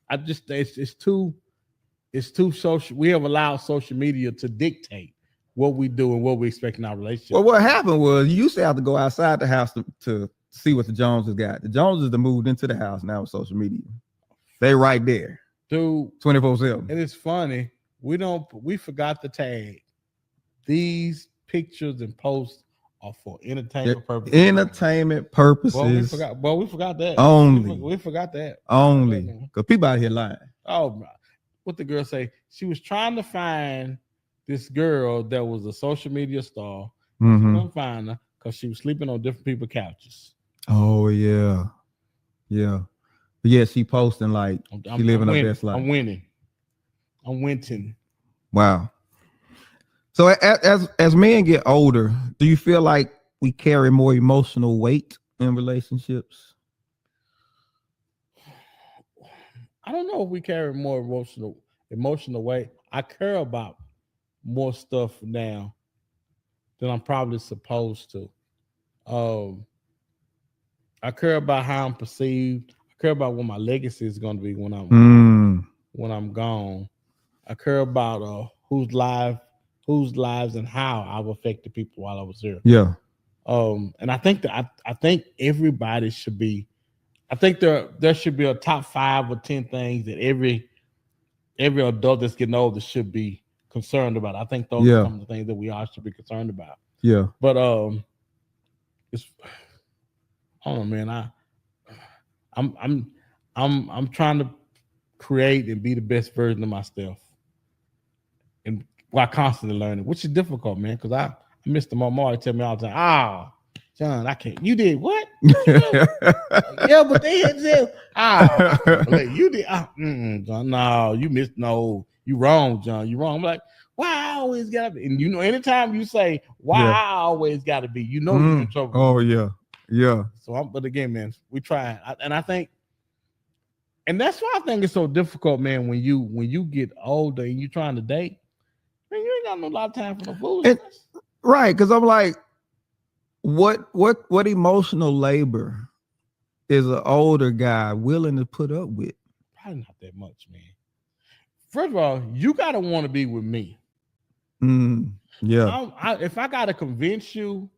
I just it's too social. We have allowed social media to dictate what we do and what we expect in our relationship. Well, what happened was you used to have to go outside the house to see what the Joneses got. The Joneses that moved into the house now with social media. They right there. Dude. 24/7. And it's funny. We forgot to tag. These pictures and posts are for entertainment purposes. Entertainment purposes. We forgot that. Only. We forgot that. Only. Because people out here lying. Oh, what the girl say? She was trying to find this girl that was a social media star. She couldn't find her because she was sleeping on different people's couches. Oh, yeah. Yeah. But yeah, she posting like she living her best life. I'm winning. Wow. So as men get older, do you feel like we carry more emotional weight in relationships? I don't know if we carry more emotional weight. I care about more stuff now than I'm probably supposed to. Um, I care about how I'm perceived. I care about what my legacy is going to be when I'm gone. I care about whose lives and how I've affected people while I was here. Yeah. And I think that I think everybody should be. I think there should be a top 5 or 10 things that every adult that's getting older should be concerned about. I think those are some of the things that we all should be concerned about. Yeah. But it's I don't know, man. I'm trying to create and be the best version of myself, and while constantly learning, which is difficult, man. Because I miss the mom tell me all the time, John, I can't. You did what? Yeah, but they had said, you did. John, no, you missed. No, you wrong, John. You wrong. I'm like, why I always gotta be? And anytime you say why I always gotta be, you're in trouble. Oh yeah, yeah. So, but again, man, we try, and I think, and that's why I think it's so difficult, man. When you get older and you're trying to date, man, you ain't got no lot of time for no foolishness. Right, because I'm like, what emotional labor is an older guy willing to put up with? Probably not that much, man. First of all, you gotta want to be with me. Yeah. If I gotta convince you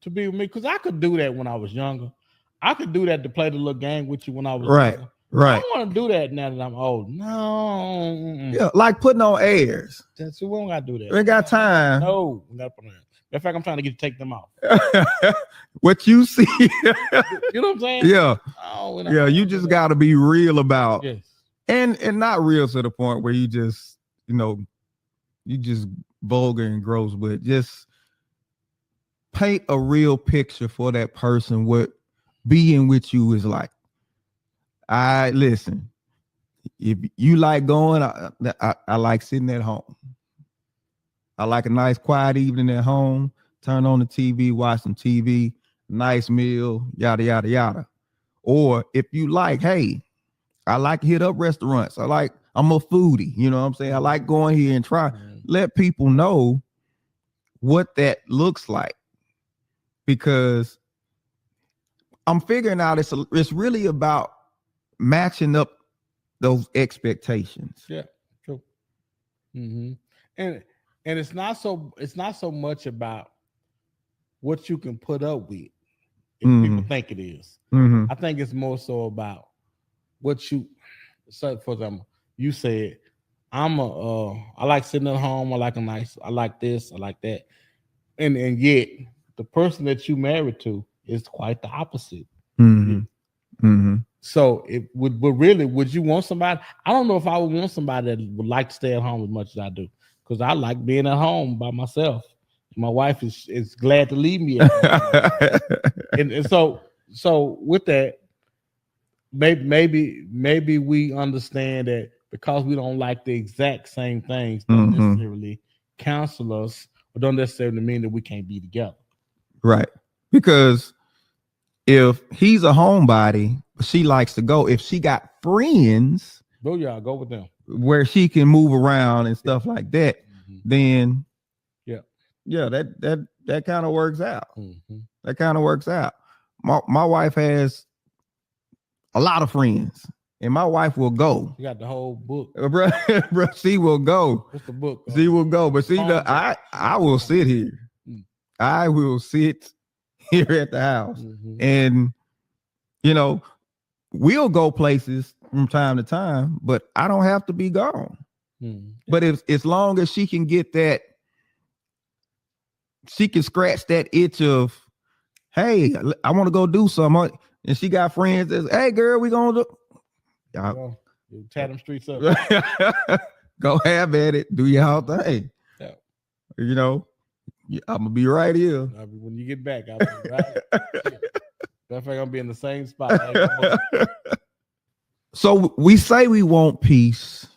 to be with me, because I could do that when I was younger. I could do that to play the little game with you when I was younger. Right. I don't want to do that now that I'm old. No. Yeah, like putting on airs. That's we don't gotta do that. We ain't got time. No, we gotta put on. In fact, I'm trying to get you to take them off. What you see. You know what I'm saying? Yeah. Oh, yeah, you just got to be real about. Yes. And not real to the point where you just, you just vulgar and gross, but just paint a real picture for that person what being with you is like. Listen, if you like going, I like sitting at home. I like a nice quiet evening at home, turn on the TV, watch some TV, nice meal, yada, yada, yada. Or if you like, hey, I like to hit up restaurants. I'm a foodie, you know what I'm saying? I like going here and try. Let people know what that looks like, because I'm figuring out it's really about matching up those expectations. Yeah, true. And it's not so much about what you can put up with if people think it is. I think it's more so about what you. So for example, you said, I like sitting at home. I like this, I like that, and yet the person that you married to is quite the opposite. So would you want somebody? I don't know if I would want somebody that would like to stay at home as much as I do, because I like being at home by myself. My wife is glad to leave me at home. and so with that, maybe we understand that because we don't like the exact same things, don't necessarily counsel us, or don't necessarily mean that we can't be together. Right. Because if he's a homebody, she likes to go. If she got friends, go with them where she can move around and stuff like that, then that kind of works out. That kind of works out. My wife has a lot of friends, and my wife will go. You got the whole book, bro. She will go. What's the book? She will go, but see, I will sit here. I will sit here at the house, and we'll go places from time to time, but I don't have to be gone. But as long as she can get that, she can scratch that itch of, hey, I want to go do something. And she got friends that, hey, girl, we gonna do. Y'all tear them streets up. Go have at it. Do y'all thing. Yeah. I'm gonna be right here. When you get back, I'll be right. That's like I'm gonna be in the same spot. So we say we want peace,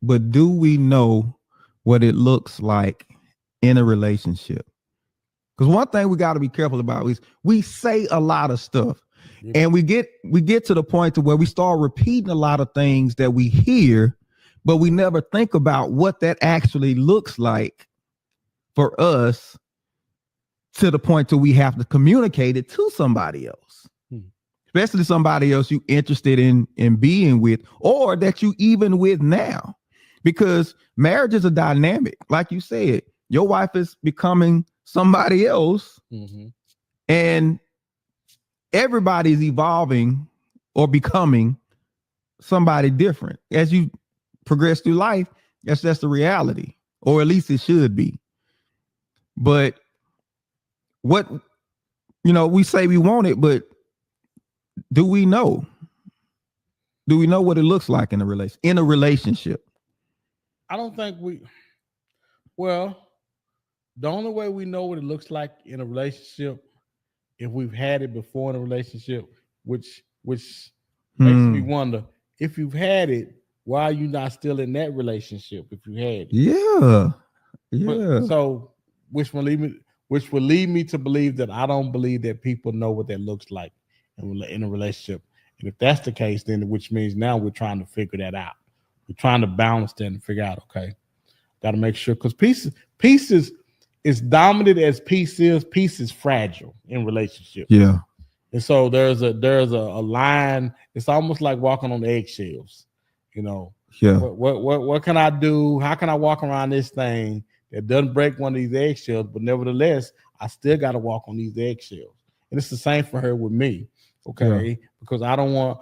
but do we know what it looks like in a relationship. Because one thing we got to be careful about is we say a lot of stuff, and we get to the point to where we start repeating a lot of things that we hear, but we never think about what that actually looks like for us, to the point to we have to communicate it to somebody else, especially somebody else you interested in being with, or that you even with now, because marriage is a dynamic. Like you said, your wife is becoming somebody else, and everybody's evolving or becoming somebody different as you progress through life. That's the reality, or at least it should be. But what, we say we want it, but do we know? Do we know what it looks like in a relationship? I don't think well, the only way we know what it looks like in a relationship, if we've had it before in a relationship, which makes me wonder, if you've had it, why are you not still in that relationship if you had it? Yeah. But, so which will lead me to believe that I don't believe that people know what that looks like in a relationship. And if that's the case, then which means now we're trying to figure that out. We're trying to balance that and figure out, okay, got to make sure, because peace is as dominant as peace is fragile in relationships. Yeah. And so there's a line. It's almost like walking on eggshells, Yeah. What can I do? How can I walk around this thing that doesn't break one of these eggshells, but nevertheless, I still got to walk on these eggshells. And it's the same for her with me. Okay. Yeah. Because I don't want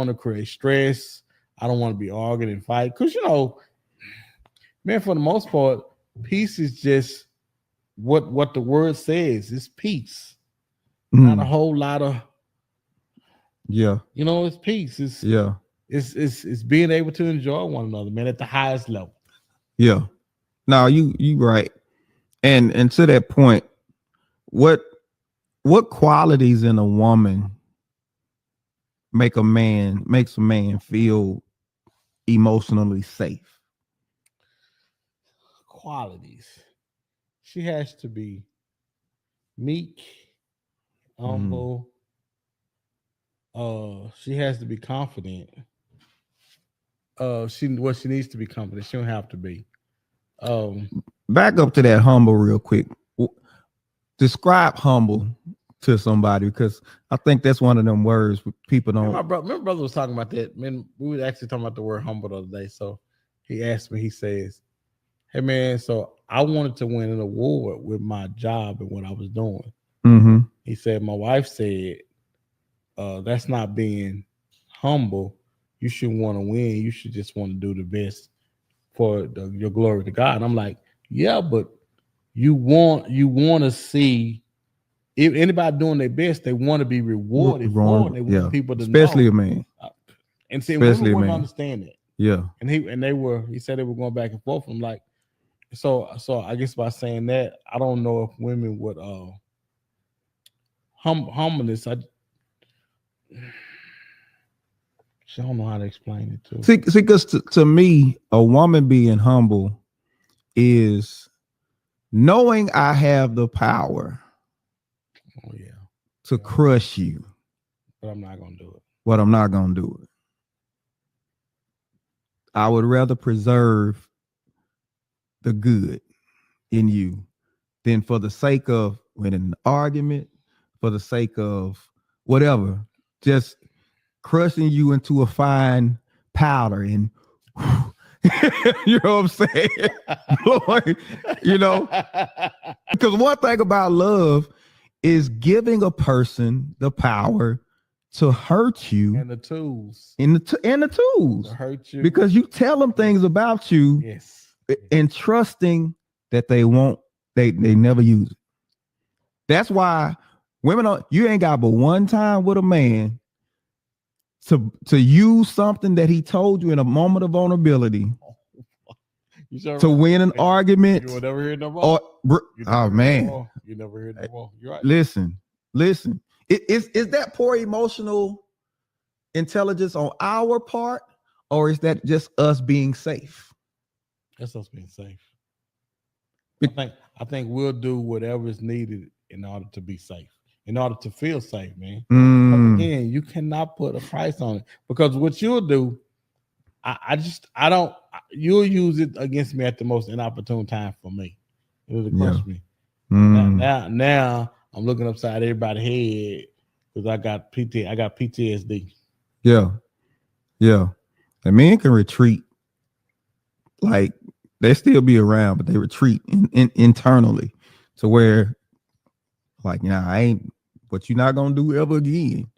to create stress. I don't want to be arguing and fight. Because, man, for the most part, peace is just what the word says. It's peace. Not a whole lot of, it's peace. It's being able to enjoy one another, man, at the highest level. Yeah. No, you right. And to that point, what qualities in a woman makes a man feel emotionally safe? Qualities. She has to be meek, humble. She has to be confident. She needs to be confident. She don't have to be. Back up to that humble real quick. Describe humble to somebody, because I think that's one of them words people don't. My brother was talking about that. Man, we were actually talking about the word humble the other day. So he asked me, he says, "Hey man, so I wanted to win an award with my job and what I was doing." He said, "My wife said, that's not being humble. You shouldn't want to win. You should just want to do the best for your glory to God." And I'm like, yeah, but you want to see, if anybody doing their best, they want to be rewarded for it. They want people to especially know. A man. And see, women wouldn't understand that. Yeah. And he said they were going back and forth. I'm like, so I guess by saying that, I don't know if women would humbleness. I don't know how to explain it too. See, because to me, a woman being humble is knowing I have the power to crush you, but I'm not gonna do it. But I'm not gonna do it. I would rather preserve the good in you than, for the sake of winning an argument, for the sake of whatever, just crushing you into a fine powder. And you know what I'm saying? Lord, because one thing about love is giving a person the power to hurt you, and the tools, and the tools to hurt you, because you tell them things about you, and trusting that they won't, they never use it. That's why women you ain't got but one time with a man to use something that he told you in a moment of vulnerability to win an argument. You will never hear no more. Oh man, you never hear no more. You're right. Listen. Is that poor emotional intelligence on our part, or is that just us being safe? That's us being safe. I think we'll do whatever is needed in order to be safe, in order to feel safe, man. Again, you cannot put a price on it because what you'll do, I don't. You'll use it against me at the most inopportune time for me. It'll crush me. Now I'm looking upside everybody's head because I got PTSD. Yeah. And men can retreat. Like they still be around, but they retreat internally to where, like, I ain't what you're not gonna do ever again.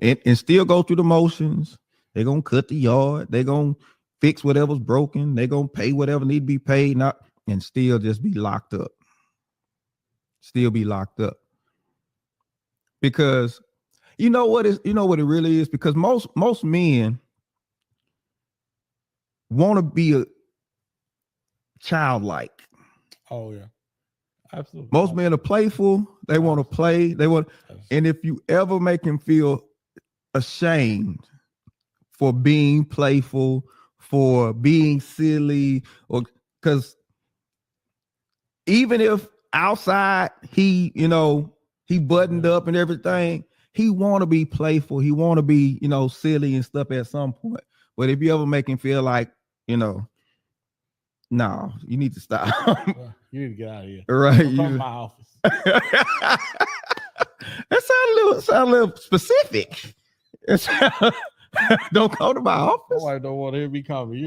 And still go through the motions. They're gonna cut the yard, they're gonna fix whatever's broken, they're gonna pay whatever need to be paid, and still just be locked up. Still be locked up. Because you know what it really is, because most men want to be a childlike. Oh yeah, absolutely. Most men are playful. They want to play. And if you ever make them feel ashamed for being playful, for being silly, or because even if outside he buttoned up and everything, he want to be playful. He want to be silly and stuff at some point. But if you ever make him feel like no, you need to stop. You need to get out of here. Right. Don't come to my office. That sounds a little specific. Don't come to my office. My wife don't want to hear me coming.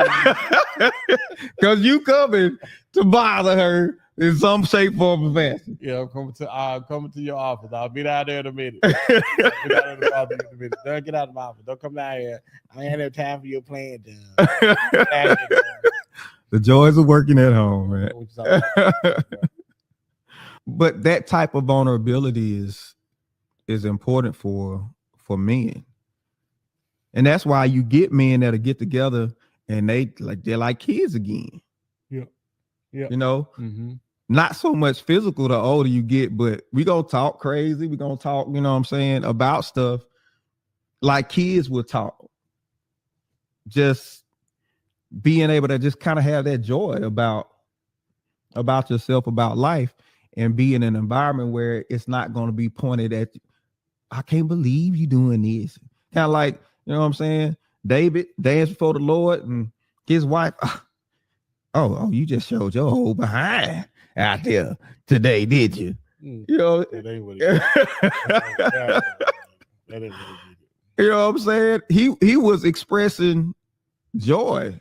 Because you coming to bother her in some shape, form, or fashion. Yeah, I'm coming to your office. I'll be down there in a minute. Don't get out of my office. Don't come down here. I ain't have time for your plan. The joys of working at home, man. But that type of vulnerability is important for men. And that's why you get men that'll get together and they're like kids again. Yeah. Not so much physical the older you get, but we gonna talk crazy. We gonna talk, about stuff like kids would talk. Just being able to just kind of have that joy about yourself, about life, and be in an environment where it's not going to be pointed at you. I can't believe you doing this. Kind of like, you know what I'm saying? David danced before the Lord and his wife. Oh, you just showed your whole behind out there today, did you? That ain't what it is. You know what I'm saying? He was expressing joy.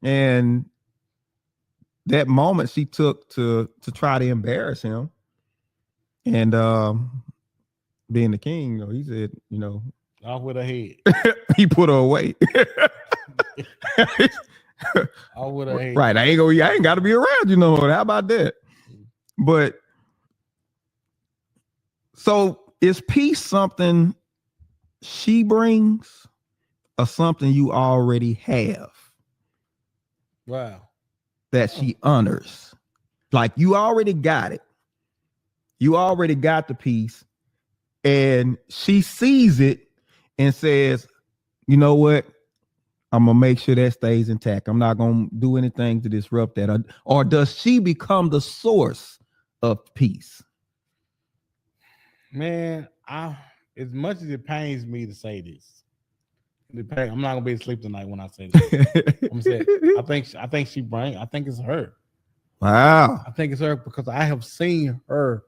And that moment she took to try to embarrass him. And being the king, he said, off with her head. He put her away. Off with her head. Right. I ain't got to be around you no more. How about that? But so is peace something she brings or something you already have? Wow. That she honors. Like you already got it. You already got the peace. And she sees it and says, you know what? I'm going to make sure that stays intact. I'm not going to do anything to disrupt that. Or does she become the source of peace? Man, as much as it pains me to say this, I'm not gonna be asleep tonight when I say this. I'm saying, I think it's her. Wow. I think it's her because I have seen her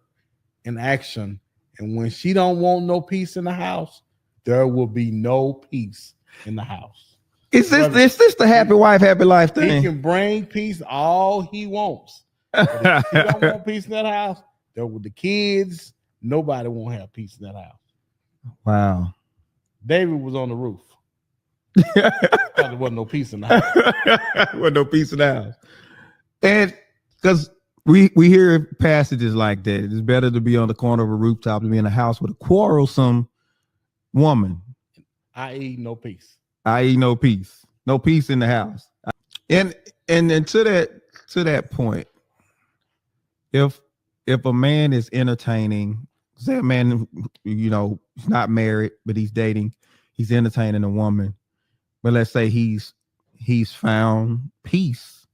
in action, and when she don't want no peace in the house, there will be no peace in the house. Is this the happy wife, happy life thing? He can bring peace all he wants. But if she don't want peace in that house, there with the kids, nobody won't have peace in that house. Wow. David was on the roof. There wasn't no peace in the house. There wasn't no peace in the house. And because we hear passages like that, it's better to be on the corner of a rooftop than be in a house with a quarrelsome woman. I.e. no peace. I.e. no peace. No peace in the house. And to that point, if a man is entertaining, say a man, he's not married, but he's dating, he's entertaining a woman, but let's say he's found peace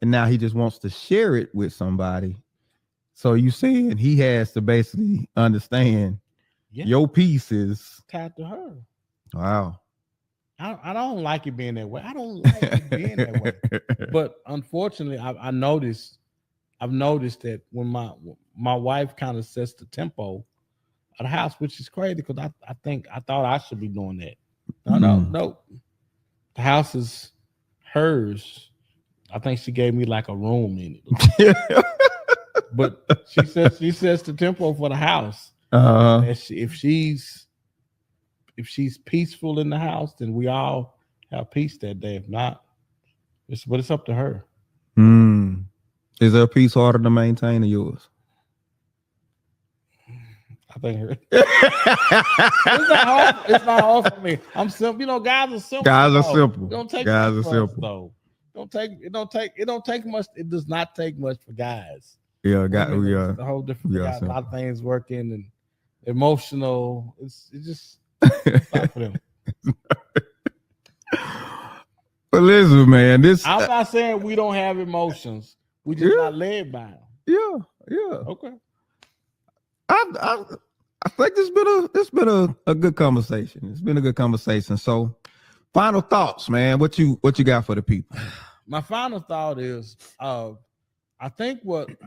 and now he just wants to share it with somebody. So you saying he has to basically understand your piece is tied to her. Wow. I don't like it being that way. I don't like it being that way. But unfortunately, I've noticed that when my wife kind of sets the tempo of the house, which is crazy because I thought I should be doing that. No. The house is hers. I think she gave me like a room in it. But she sets the tempo for the house. If she's peaceful in the house, then we all have peace that day. If not, it's up to her. Is there a peace harder to maintain than yours? I think her. It's not hard for me. I'm simple. You know, guys are simple. Guys are simple. Don't take guys much are for simple. us, though. It don't take much. It does not take much for guys. Yeah, we are a whole different. We got a lot of things working and emotional. It's just not for them. But listen, man, I'm not saying we don't have emotions. We just not led by them. Yeah. Okay. I think it's been a good conversation. It's been a good conversation. So, final thoughts, man. What you got for the people? My final thought is, I think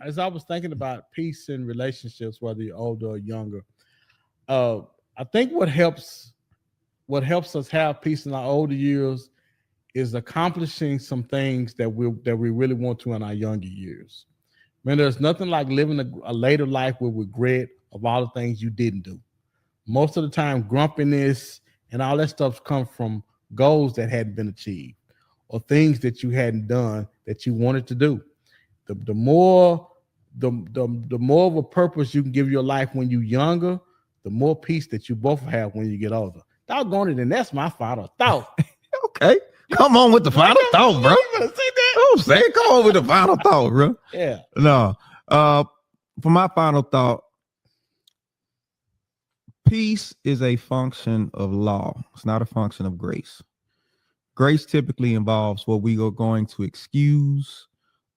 as I was thinking about peace in relationships, whether you're older or younger, I think what helps us have peace in our older years is accomplishing some things that we really want to in our younger years. Man, there's nothing like living a later life with regret of all the things you didn't do. Most of the time, grumpiness and all that stuff comes from goals that hadn't been achieved or things that you hadn't done that you wanted to do. The more of a purpose you can give your life when you're younger, the more peace that you both have when you get older. Doggone it, and that's my final thought. Okay. Come on with the final thought, bro. Don't say it. Come on with the final thought, bro. Yeah. No. For my final thought, peace is a function of law. It's not a function of grace. Grace typically involves what we are going to excuse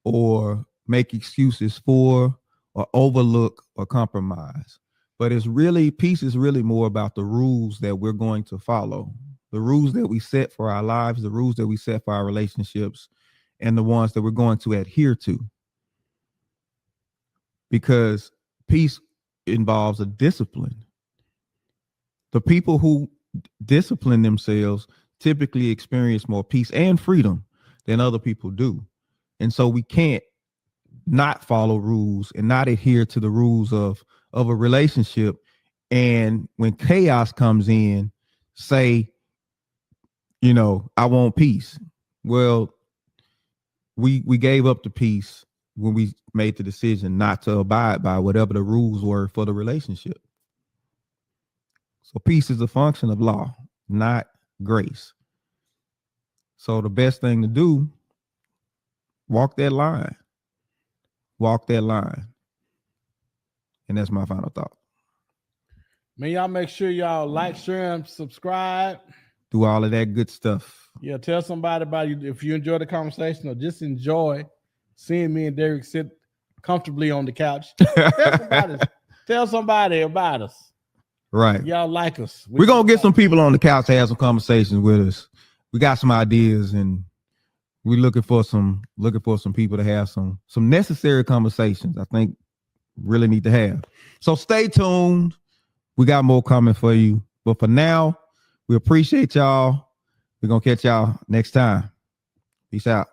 or make excuses for or overlook or compromise. But peace is really more about the rules that we're going to follow. The rules that we set for our lives, the rules that we set for our relationships, and the ones that we're going to adhere to. Because peace involves a discipline. The people who discipline themselves typically experience more peace and freedom than other people do. And so we can't not follow rules and not adhere to the rules of a relationship. And when chaos comes in, say, I want peace. Well, we gave up the peace when we made the decision not to abide by whatever the rules were for the relationship. So peace is a function of law, not grace. So the best thing to do, walk that line. Walk that line. And that's my final thought. Man, y'all make sure y'all like, share, and subscribe. Do all of that good stuff. Yeah, tell somebody about you if you enjoy the conversation or just enjoy seeing me and Derek sit comfortably on the couch. Tell somebody about us. Right. Y'all like us. We're going to get some people on the couch to have some conversations with us. We got some ideas and we're looking for some people to have some necessary conversations I think really need to have. So stay tuned. We got more coming for you. But for now, we appreciate y'all. We're going to catch y'all next time. Peace out.